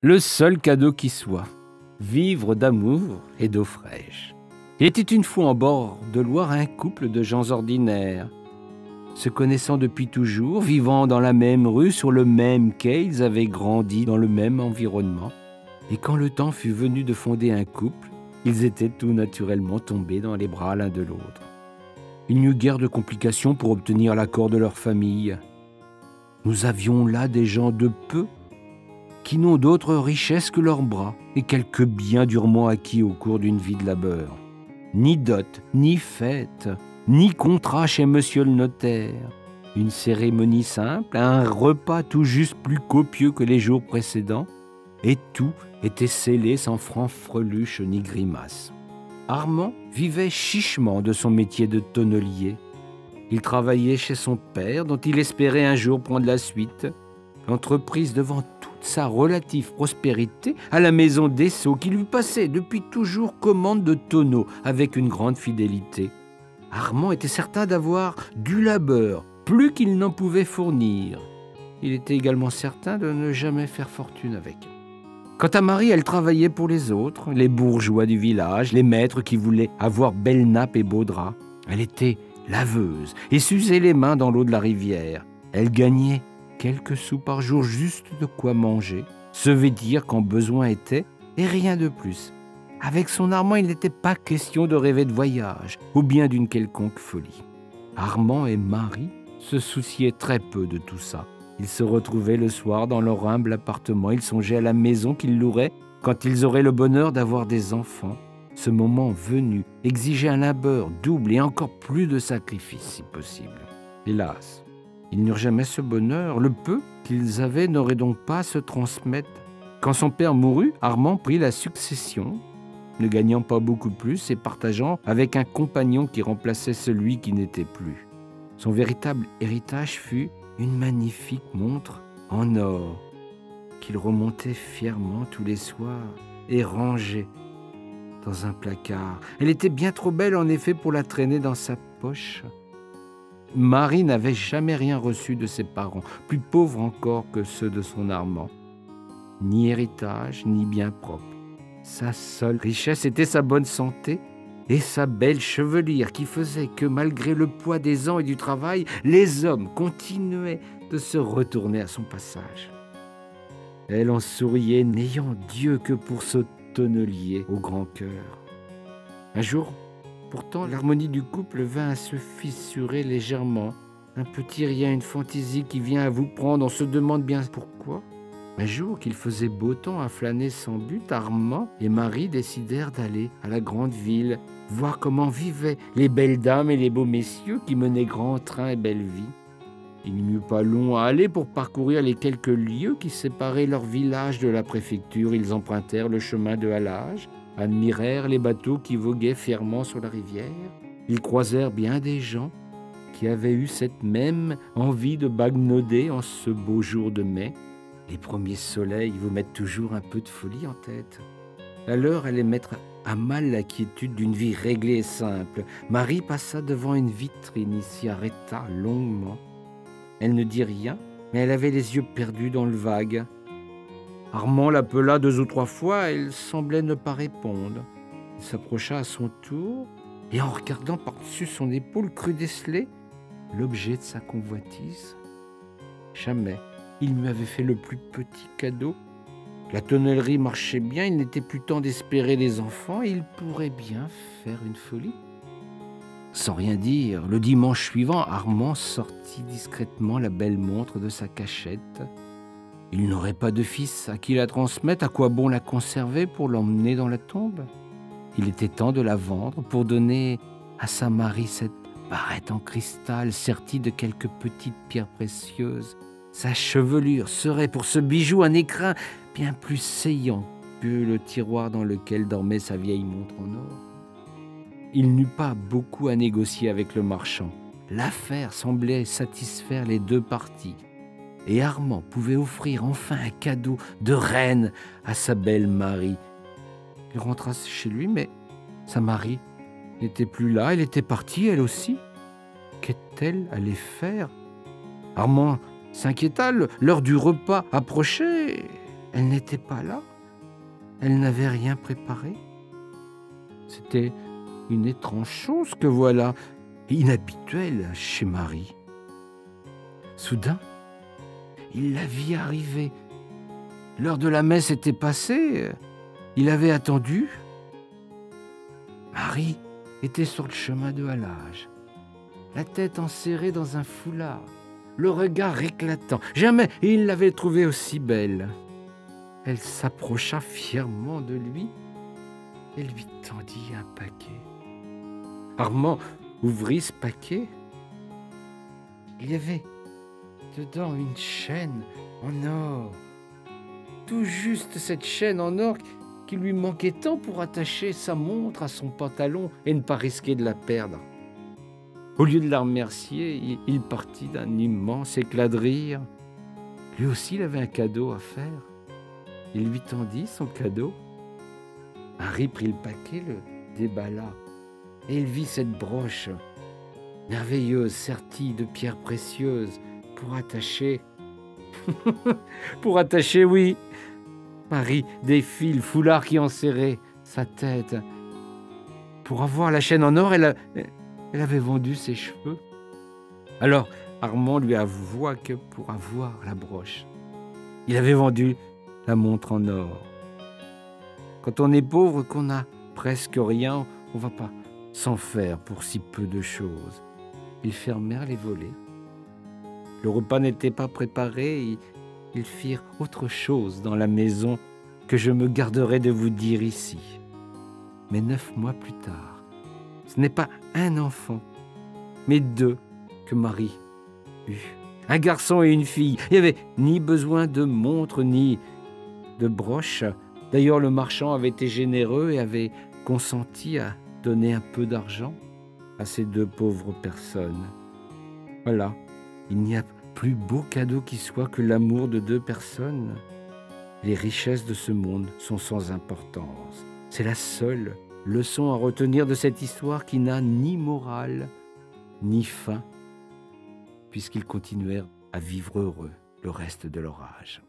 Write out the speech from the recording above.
le seul cadeau qui soit, vivre d'amour et d'eau fraîche. Il était une fois en bord de Loire un couple de gens ordinaires. Se connaissant depuis toujours, vivant dans la même rue, sur le même quai, ils avaient grandi dans le même environnement. Et quand le temps fut venu de fonder un couple, ils étaient tout naturellement tombés dans les bras l'un de l'autre. Il n'y eut guère de complications pour obtenir l'accord de leur famille. Nous avions là des gens de peu, qui n'ont d'autre richesse que leurs bras et quelques biens durement acquis au cours d'une vie de labeur. Ni dot, ni fête, ni contrat chez monsieur le notaire. Une cérémonie simple, un repas tout juste plus copieux que les jours précédents, et tout était scellé sans fanfreluche ni grimace. Armand vivait chichement de son métier de tonnelier. Il travaillait chez son père, dont il espérait un jour prendre la suite. L'entreprise devant toute sa relative prospérité à la maison Dessau, qui lui passait depuis toujours commande de tonneaux avec une grande fidélité. Armand était certain d'avoir du labeur, plus qu'il n'en pouvait fournir. Il était également certain de ne jamais faire fortune avec. Quant à Marie, elle travaillait pour les autres, les bourgeois du village, les maîtres qui voulaient avoir belle nappe et beaux draps. Elle était laveuse et s'usait les mains dans l'eau de la rivière. Elle gagnait quelques sous par jour, juste de quoi manger, se vêtir quand besoin était, et rien de plus. Avec son Armand, il n'était pas question de rêver de voyage ou bien d'une quelconque folie. Armand et Marie se souciaient très peu de tout ça. Ils se retrouvaient le soir dans leur humble appartement. Ils songeaient à la maison qu'ils loueraient quand ils auraient le bonheur d'avoir des enfants. Ce moment venu exigeait un labeur double et encore plus de sacrifices si possible. Hélas, ils n'eurent jamais ce bonheur. Le peu qu'ils avaient n'aurait donc pas à se transmettre. Quand son père mourut, Armand prit la succession, ne gagnant pas beaucoup plus et partageant avec un compagnon qui remplaçait celui qui n'était plus. Son véritable héritage fut une magnifique montre en or qu'il remontait fièrement tous les soirs et rangeait dans un placard. Elle était bien trop belle en effet pour la traîner dans sa poche. Marie n'avait jamais rien reçu de ses parents, plus pauvres encore que ceux de son Armand. Ni héritage, ni bien propre. Sa seule richesse était sa bonne santé et sa belle chevelure qui faisait que, malgré le poids des ans et du travail, les hommes continuaient de se retourner à son passage. Elle en souriait, n'ayant Dieu que pour ce tonnelier au grand cœur. Un jour, pourtant, l'harmonie du couple vint à se fissurer légèrement. Un petit rien, une fantaisie qui vient à vous prendre, on se demande bien pourquoi. Un jour qu'il faisait beau temps à flâner sans but, Armand et Marie décidèrent d'aller à la grande ville, voir comment vivaient les belles dames et les beaux messieurs qui menaient grand train et belle vie. Il n'y eut pas long à aller pour parcourir les quelques lieues qui séparaient leur village de la préfecture. Ils empruntèrent le chemin de halage, admirèrent les bateaux qui voguaient fièrement sur la rivière. Ils croisèrent bien des gens qui avaient eu cette même envie de bagnauder en ce beau jour de mai. Les premiers soleils vous mettent toujours un peu de folie en tête. La leur allait mettre à mal la quiétude d'une vie réglée et simple. Marie passa devant une vitrine et s'y arrêta longuement. Elle ne dit rien, mais elle avait les yeux perdus dans le vague. Armand l'appela 2 ou 3 fois, elle semblait ne pas répondre. Il s'approcha à son tour et en regardant par-dessus son épaule crut déceler l'objet de sa convoitise. Jamais il lui avait fait le plus petit cadeau. La tonnellerie marchait bien, il n'était plus temps d'espérer les enfants et il pourrait bien faire une folie. Sans rien dire, le dimanche suivant, Armand sortit discrètement la belle montre de sa cachette. Il n'aurait pas de fils à qui la transmettre, à quoi bon la conserver pour l'emmener dans la tombe? Il était temps de la vendre pour donner à sa Marie cette barrette en cristal sertie de quelques petites pierres précieuses. Sa chevelure serait pour ce bijou un écrin bien plus saillant que le tiroir dans lequel dormait sa vieille montre en or. Il n'eut pas beaucoup à négocier avec le marchand. L'affaire semblait satisfaire les 2 parties. Et Armand pouvait offrir enfin un cadeau de reine à sa belle Marie. Il rentra chez lui, mais sa Marie n'était plus là. Elle était partie, elle aussi. Qu'est-elle allée faire? Armand s'inquiéta, l'heure du repas approchait. Elle n'était pas là. Elle n'avait rien préparé. C'était une étrange chose que voilà, inhabituelle chez Marie. Soudain, il la vit arriver. L'heure de la messe était passée. Il avait attendu. Marie était sur le chemin de halage, la tête enserrée dans un foulard, le regard éclatant. Jamais il l'avait trouvée aussi belle. Elle s'approcha fièrement de lui et lui tendit un paquet. Armand ouvrit ce paquet. Il y avait dedans une chaîne en or. Tout juste cette chaîne en or qui lui manquait tant pour attacher sa montre à son pantalon et ne pas risquer de la perdre. Au lieu de la remercier, il partit d'un immense éclat de rire. Lui aussi, il avait un cadeau à faire. Il lui tendit son cadeau. Harry prit le paquet, le déballa, et il vit cette broche merveilleuse, sertie de pierres précieuses, pour attacher... pour attacher, oui. Marie défile le foulard qui enserrait sa tête. Pour avoir la chaîne en or, elle avait vendu ses cheveux. Alors, Armand lui avoua que pour avoir la broche, il avait vendu la montre en or. Quand on est pauvre, qu'on n'a presque rien, on ne va pas s'en faire pour si peu de choses. Ils fermèrent les volets. Le repas n'était pas préparé. Ils firent autre chose dans la maison que je me garderai de vous dire ici. Mais 9 mois plus tard, ce n'est pas un enfant, mais 2 que Marie eut. Un garçon et une fille. Il n'y avait ni besoin de montre, ni de broche. D'ailleurs, le marchand avait été généreux et avait consenti à donner un peu d'argent à ces 2 pauvres personnes. Voilà, il n'y a plus beau cadeau qui soit que l'amour de 2 personnes. Les richesses de ce monde sont sans importance. C'est la seule leçon à retenir de cette histoire qui n'a ni morale, ni fin, puisqu'ils continuèrent à vivre heureux le reste de leur âge.